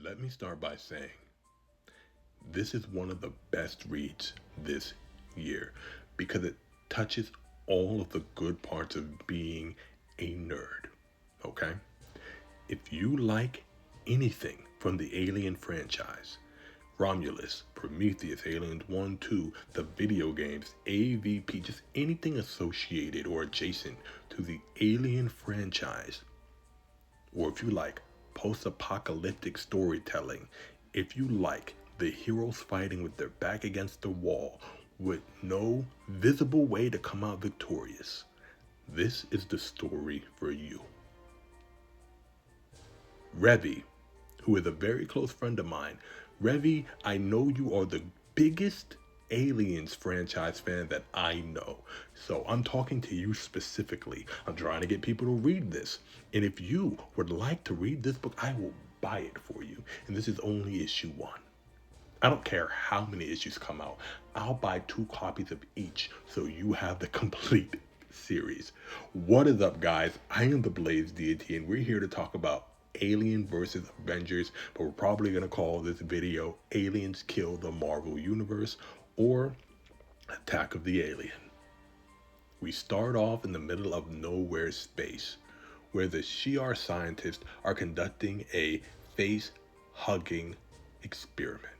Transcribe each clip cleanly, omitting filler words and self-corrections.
Let me start by saying this is one of the best reads this year because it touches all of the good parts of being a nerd. Okay? If you like anything from the Alien franchise, Romulus, Prometheus, Aliens 1, 2, the video games, AVP, just anything associated or adjacent to the Alien franchise, or if you like post apocalyptic storytelling, if you like the heroes fighting with their back against the wall with no visible way to come out victorious, this is the story for you. Revi, who is a very close friend of mine. Revi, I know you are the biggest Aliens franchise fan that I know. So I'm talking to you specifically. I'm trying to get people to read this. And if you would like to read this book, I will buy it for you. And this is only issue 1. I don't care how many issues come out. I'll buy 2 copies of each so you have the complete series. What is up, guys? I am the Theblazingdeity, and we're here to talk about Alien versus Avengers, but we're probably going to call this video Aliens Kill the Marvel Universe or Attack of the Alien. We start off in the middle of nowhere space, where the Shi'ar scientists are conducting a face-hugging experiment.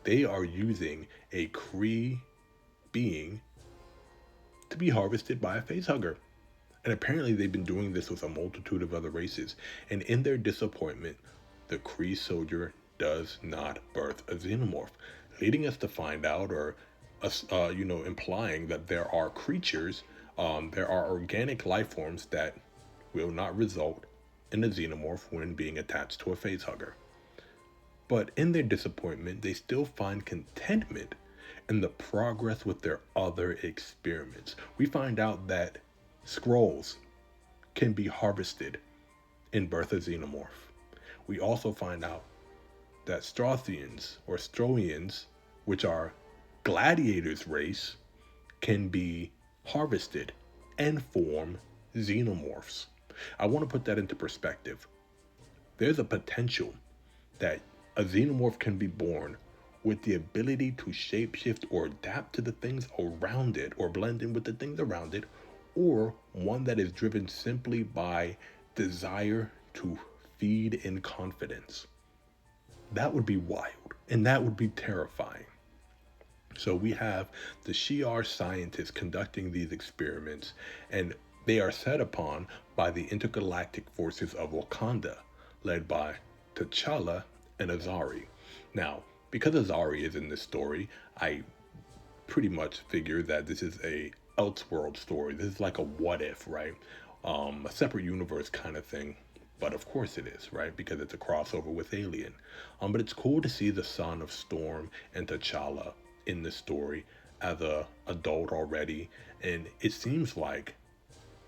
They are using a Kree being to be harvested by a facehugger. And apparently they've been doing this with a multitude of other races. And in their disappointment, the Kree soldier does not birth a xenomorph, leading us to find out, or implying that there are creatures, there are organic life forms that will not result in a xenomorph when being attached to a facehugger. But in their disappointment, they still find contentment in the progress with their other experiments. We find out that Skrulls can be harvested and birth a xenomorph. We also find out that Strothians or Stroians, which are gladiators' race, can be harvested and form xenomorphs. I want to put that into perspective. There's a potential that a xenomorph can be born with the ability to shapeshift or adapt to the things around it or blend in with the things around it, or one that is driven simply by desire to feed in confidence. That would be wild, and that would be terrifying. So we have the Shi'ar scientists conducting these experiments, and they are set upon by the intergalactic forces of Wakanda, led by T'Challa and Azari. Now, because Azari is in this story, I pretty much figure that this is a Elseworld story. This is like a what if, right? A separate universe kind of thing. But of course it is, right? Because it's a crossover with Alien. But it's cool to see the son of Storm and T'Challa in this story as a adult already. And it seems like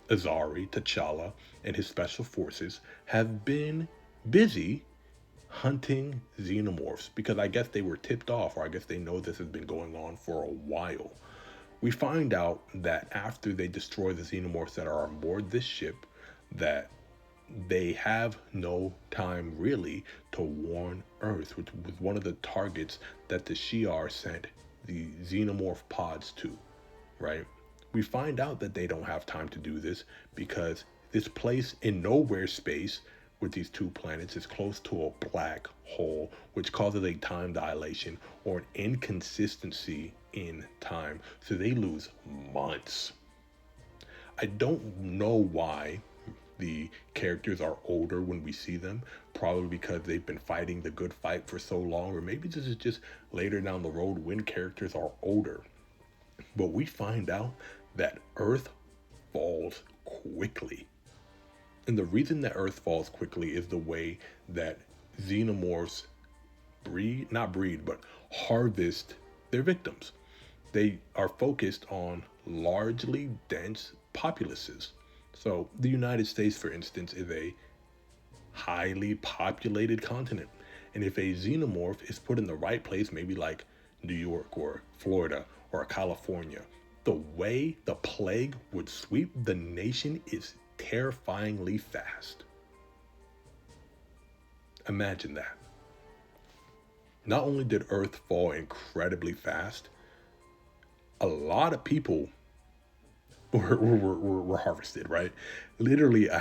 Azari, T'Challa, and his special forces have been busy hunting xenomorphs, because I guess they were tipped off, or I guess they know this has been going on for a while. We find out that after they destroy the xenomorphs that are on board this ship, that they have no time really to warn Earth, which was one of the targets that the Shi'ar sent the xenomorph pods to, right? We find out that they don't have time to do this because this place in nowhere space with these 2 planets is close to a black hole, which causes a time dilation or an inconsistency in time. So they lose months. I don't know why the characters are older when we see them, probably because they've been fighting the good fight for so long, or maybe this is just later down the road when characters are older. But we find out that Earth falls quickly. And the reason that Earth falls quickly is the way that xenomorphs harvest their victims. They are focused on largely dense populaces. So the United States, for instance, is a highly populated continent. And if a xenomorph is put in the right place, maybe like New York or Florida or California, the way the plague would sweep the nation is terrifyingly fast. Imagine that. Not only did Earth fall incredibly fast, a lot of people were harvested, right? Literally a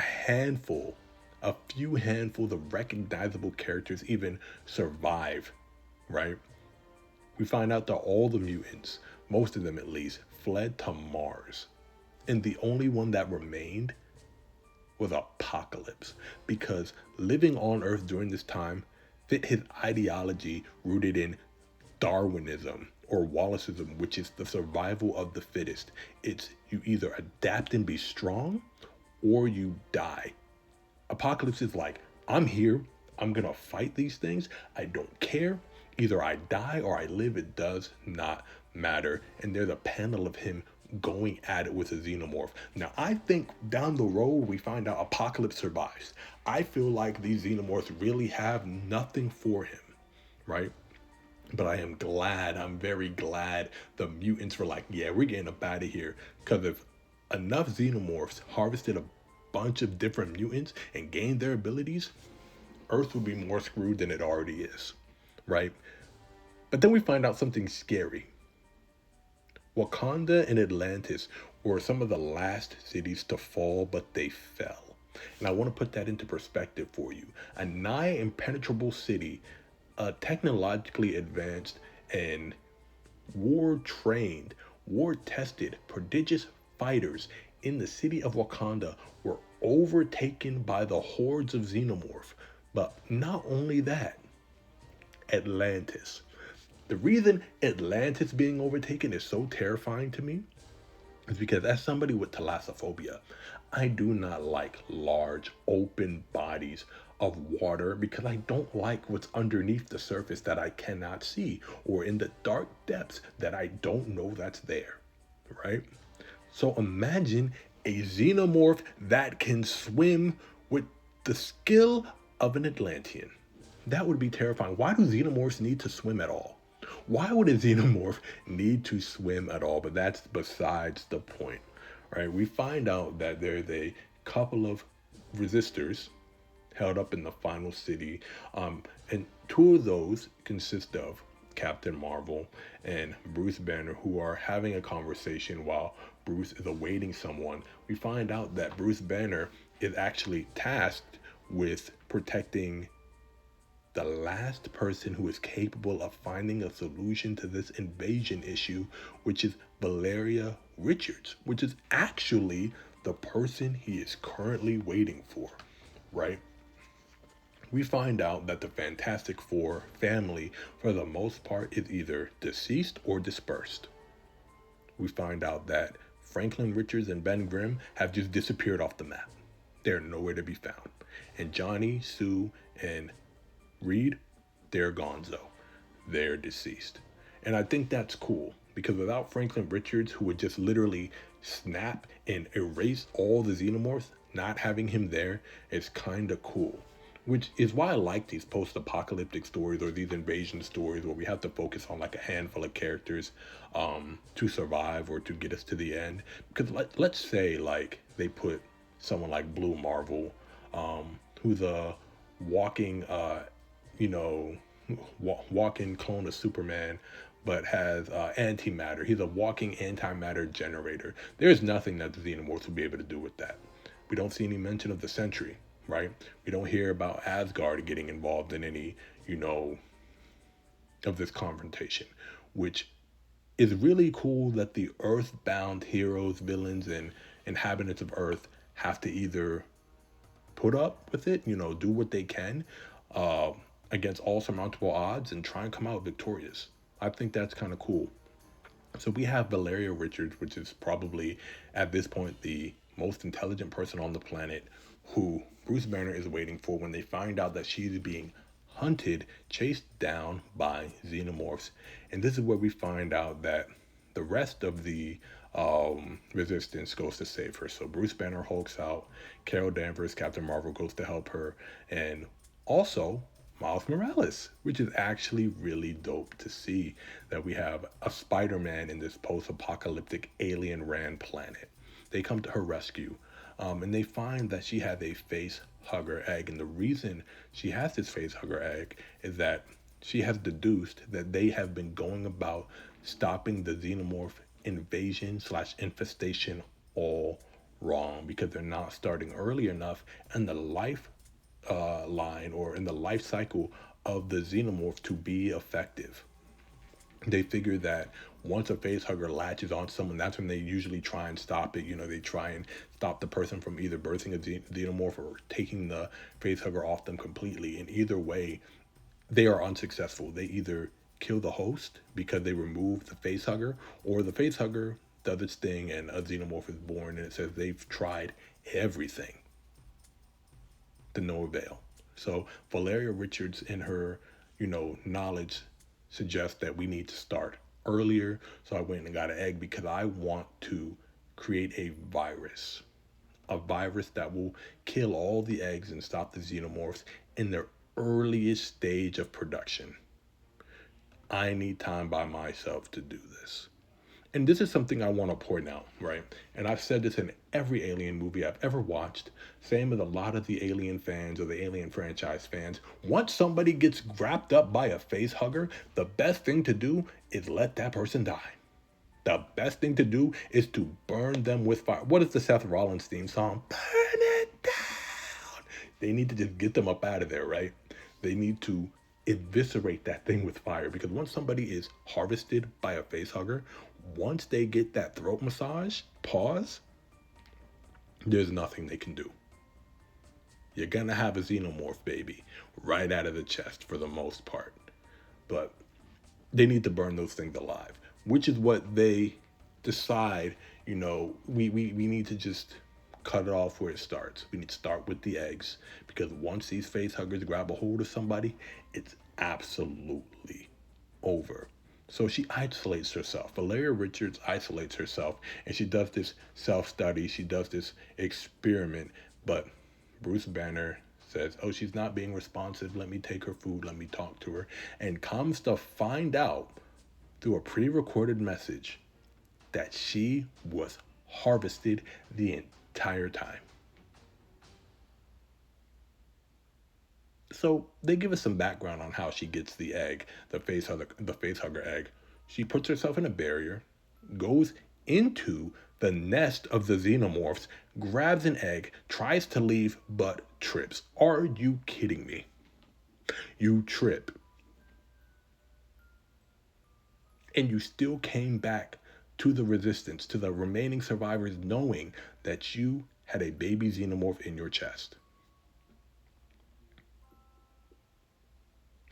few handfuls of recognizable characters even survive, right? We find out that all the mutants, most of them at least, fled to Mars. And the only one that remained was Apocalypse, because living on Earth during this time fit his ideology rooted in Darwinism or Wallaceism, which is the survival of the fittest. It's you either adapt and be strong or you die. Apocalypse is like, I'm here, I'm gonna fight these things, I don't care. Either I die or I live, it does not matter. And there's a panel of him going at it with a xenomorph. Now, I think down the road we find out Apocalypse survives. I feel like these xenomorphs really have nothing for him, right? But I am glad, I'm very glad the mutants were like, yeah, we're getting up out of here. Because if enough xenomorphs harvested a bunch of different mutants and gained their abilities, Earth would be more screwed than it already is, right? But then we find out something scary. Wakanda and Atlantis were some of the last cities to fall, but they fell. And I want to put that into perspective for you. A nigh impenetrable city, technologically advanced and war trained, war tested, prodigious fighters in the city of Wakanda were overtaken by the hordes of xenomorph. But not only that, Atlantis. The reason Atlantis being overtaken is so terrifying to me is because, as somebody with thalassophobia, I do not like large open bodies of water because I don't like what's underneath the surface that I cannot see, or in the dark depths that I don't know that's there, right? So imagine a xenomorph that can swim with the skill of an Atlantean. That would be terrifying. Why do xenomorphs need to swim at all? Why would a xenomorph need to swim at all? But that's besides the point, right? We find out that there's a couple of resistors held up in the final city, and two of those consist of Captain Marvel and Bruce Banner, who are having a conversation while Bruce is awaiting someone. We find out that Bruce Banner is actually tasked with protecting the last person who is capable of finding a solution to this invasion issue, which is Valeria Richards, which is actually the person he is currently waiting for, right? We find out that the Fantastic Four family, for the most part, is either deceased or dispersed. We find out that Franklin Richards and Ben Grimm have just disappeared off the map. They're nowhere to be found. And Johnny, Sue, and Reed, they're gonzo. They're deceased. And I think that's cool because without Franklin Richards, who would just literally snap and erase all the xenomorphs, not having him there is kind of cool. Which is why I like these post-apocalyptic stories or these invasion stories where we have to focus on like a handful of characters to survive or to get us to the end. Because let's say like they put someone like Blue Marvel, who's a walking, walking clone of Superman, but has antimatter. He's a walking antimatter generator. There's nothing that the Xenomorphs will be able to do with that. We don't see any mention of the Sentry, right? We don't hear about Asgard getting involved in any, of this confrontation, which is really cool that the earthbound heroes, villains, and inhabitants of Earth have to either put up with it, do what they can against all surmountable odds and try and come out victorious. I think that's kind of cool. So we have Valeria Richards, which is probably at this point the most intelligent person on the planet, who Bruce Banner is waiting for when they find out that she's being hunted, chased down by xenomorphs. And this is where we find out that the rest of the resistance goes to save her. So Bruce Banner hulks out, Carol Danvers, Captain Marvel goes to help her, and also Miles Morales, which is actually really dope to see that we have a Spider-Man in this post-apocalyptic alien ran planet. They come to her rescue. And they find that she has a face hugger egg. And the reason she has this face hugger egg is that she has deduced that they have been going about stopping the xenomorph invasion slash infestation all wrong, because they're not starting early enough in the life line or in the life cycle of the xenomorph to be effective. They figure that once a face hugger latches on someone, that's when they usually try and stop it. They try and stop the person from either birthing a xenomorph or taking the face hugger off them completely. And either way, they are unsuccessful. They either kill the host because they remove the face hugger, or the face hugger does its thing and a xenomorph is born, and it says they've tried everything to no avail. So Valeria Richards, in her, knowledge, suggests that we need to start earlier. So I went and got an egg because I want to create a virus that will kill all the eggs and stop the xenomorphs in their earliest stage of production. I need time by myself to do this. And this is something I want to point out, right? And I've said this in every Alien movie I've ever watched. Same with a lot of the Alien fans or the Alien franchise fans. Once somebody gets wrapped up by a face hugger, the best thing to do is let that person die. The best thing to do is to burn them with fire. What is the Seth Rollins theme song? Burn it down. They need to just get them up out of there, right? They need to eviscerate that thing with fire, because once somebody is harvested by a face hugger, once they get that throat massage, pause, there's nothing they can do. You're gonna have a xenomorph baby right out of the chest for the most part. But they need to burn those things alive, which is what they decide. We need to just cut it off where it starts. We need to start with the eggs, because once these face huggers grab a hold of somebody, it's absolutely over. So she isolates herself. Valeria Richards isolates herself, and she does this self-study. She does this experiment, but Bruce Banner says, oh, she's not being responsive. Let me take her food. Let me talk to her. And comes to find out through a pre-recorded message that she was harvested the entire time. So they give us some background on how she gets the egg, the face hugger egg. She puts herself in a barrier, goes into the nest of the xenomorphs, grabs an egg, tries to leave, but trips. Are you kidding me? You trip. And you still came back to the resistance, to the remaining survivors, knowing that you had a baby xenomorph in your chest.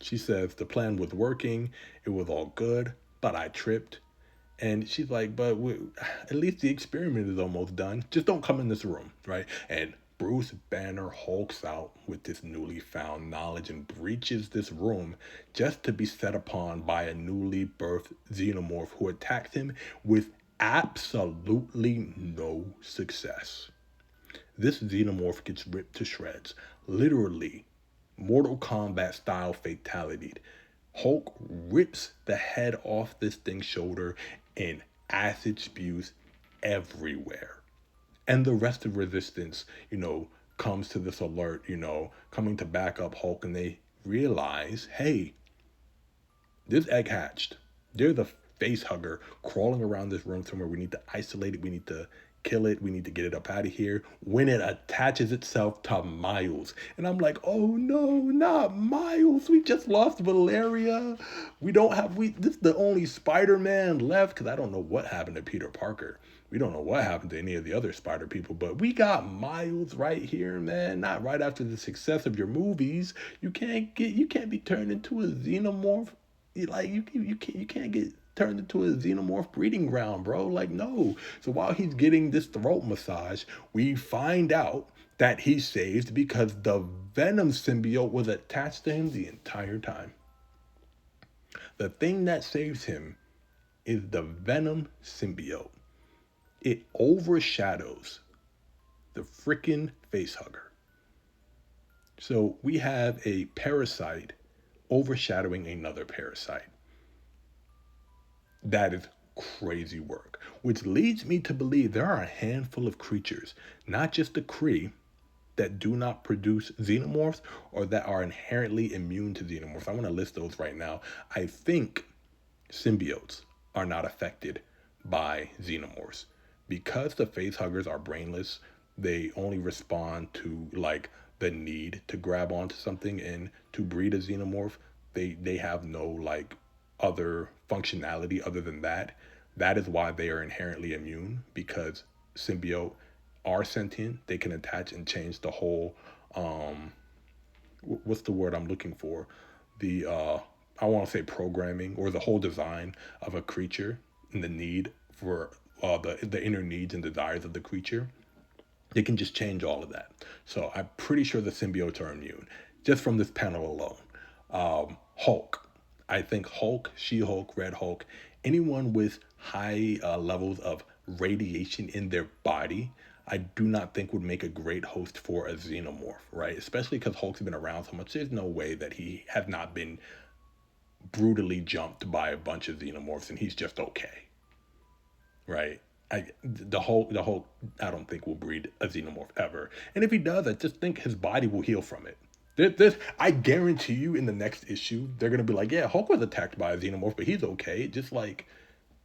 She says the plan was working, it was all good, but I tripped. And she's like, but at least the experiment is almost done. Just don't come in this room, right? And Bruce Banner hulks out with this newly found knowledge and breaches this room just to be set upon by a newly birthed xenomorph who attacks him with absolutely no success. This xenomorph gets ripped to shreds, literally Mortal Kombat style fatality. Hulk rips the head off this thing's shoulder and acid spews everywhere. And the rest of Resistance, comes to this alert, coming to back up Hulk, and they realize, hey, this egg hatched. There's a face hugger crawling around this room somewhere. We need to isolate it. We need to kill it. We need to get it up out of here. When it attaches itself to Miles. And I'm like, oh no, not Miles. We just lost Valeria. This is the only Spider-Man left, because I don't know what happened to Peter Parker. We don't know what happened to any of the other Spider people, but we got Miles right here, man. Not right after the success of your movies. You can't be turned into a xenomorph. You can't get turned into a xenomorph breeding ground, bro. Like, no. So while he's getting this throat massage, we find out that he's saved because the Venom symbiote was attached to him the entire time. The thing that saves him is the Venom symbiote. It overshadows the freaking facehugger. So we have a parasite overshadowing another parasite that is crazy work, which leads me to believe there are a handful of creatures, not just the Kree, that do not produce xenomorphs or that are inherently immune to xenomorphs. I want to list those right now. I think symbiotes are not affected by xenomorphs because the facehuggers are brainless. They only respond to like the need to grab onto something and to breed a xenomorph. They have no like other functionality other than that. That is why they are inherently immune, because symbiote are sentient. They can attach and change the whole what's the word I'm looking for? The I want to say programming or the whole design of a creature and the need for the inner needs and desires of the creature. They can just change all of that. So I'm pretty sure the symbiotes are immune just from this panel alone. Hulk. I think Hulk, She-Hulk, Red Hulk, anyone with high levels of radiation in their body, I do not think would make a great host for a xenomorph, right? Especially because Hulk's been around so much. There's no way that he has not been brutally jumped by a bunch of xenomorphs and he's just okay, right? The Hulk, I don't think will breed a xenomorph ever. And if he does, I just think his body will heal from it. I guarantee you, in the next issue, they're gonna be like, yeah, Hulk was attacked by a xenomorph, but he's okay. It just like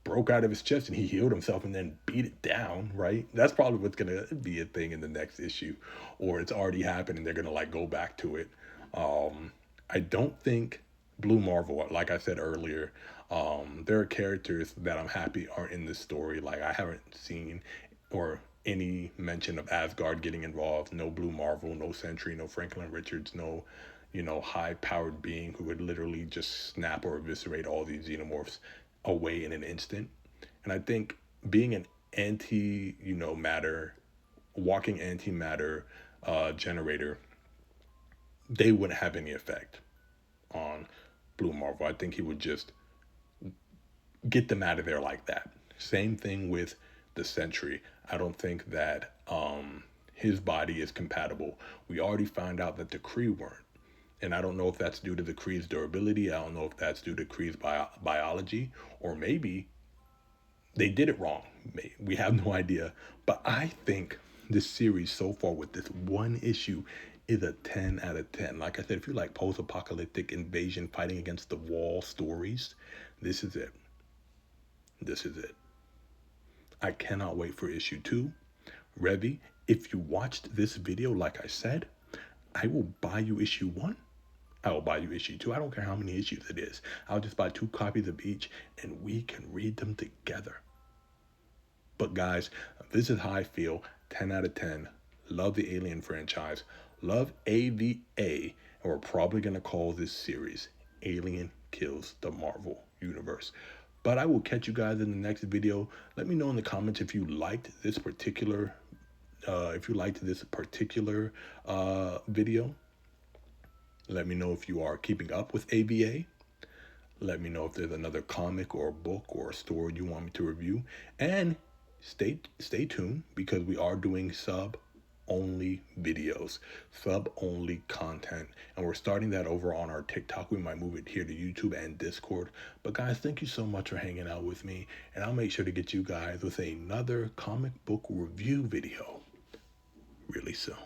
broke out of his chest and he healed himself and then beat it down, right? That's probably what's gonna be a thing in the next issue, or it's already happened and they're gonna like go back to it. I don't think Blue Marvel, like I said earlier, there are characters that I'm happy aren't in this story. Like I haven't seen or any mention of Asgard getting involved. No Blue Marvel, no Sentry, no Franklin Richards, no, high powered being who would literally just snap or eviscerate all these xenomorphs away in an instant. And I think being an matter, walking antimatter generator, they wouldn't have any effect on Blue Marvel. I think he would just get them out of there like that. Same thing with the Sentry. I don't think that his body is compatible. We already found out that the Kree weren't. And I don't know if that's due to the Kree's durability. I don't know if that's due to Kree's biology. Or maybe they did it wrong. We have no idea. But I think this series so far with this one issue is a 10 out of 10. Like I said, if you like post-apocalyptic invasion fighting against the wall stories, this is it. This is it. I cannot wait for issue 2. Revy, if you watched this video, like I said, I will buy you issue 1. I will buy you issue 2. I don't care how many issues it is. I'll just buy 2 copies of each and we can read them together. But guys, this is how I feel. 10 out of 10. Love the Alien franchise. Love AVA. And we're probably going to call this series Alien Kills the Marvel Universe. But I will catch you guys in the next video. Let me know in the comments if you liked this particular video. Let me know if you are keeping up with AVA. Let me know if there's another comic or a book or a story you want me to review. And stay tuned, because we are doing sub-only videos, sub-only content. And we're starting that over on our TikTok. We might move it here to YouTube and Discord. But guys, thank you so much for hanging out with me. And I'll make sure to get you guys with another comic book review video really soon.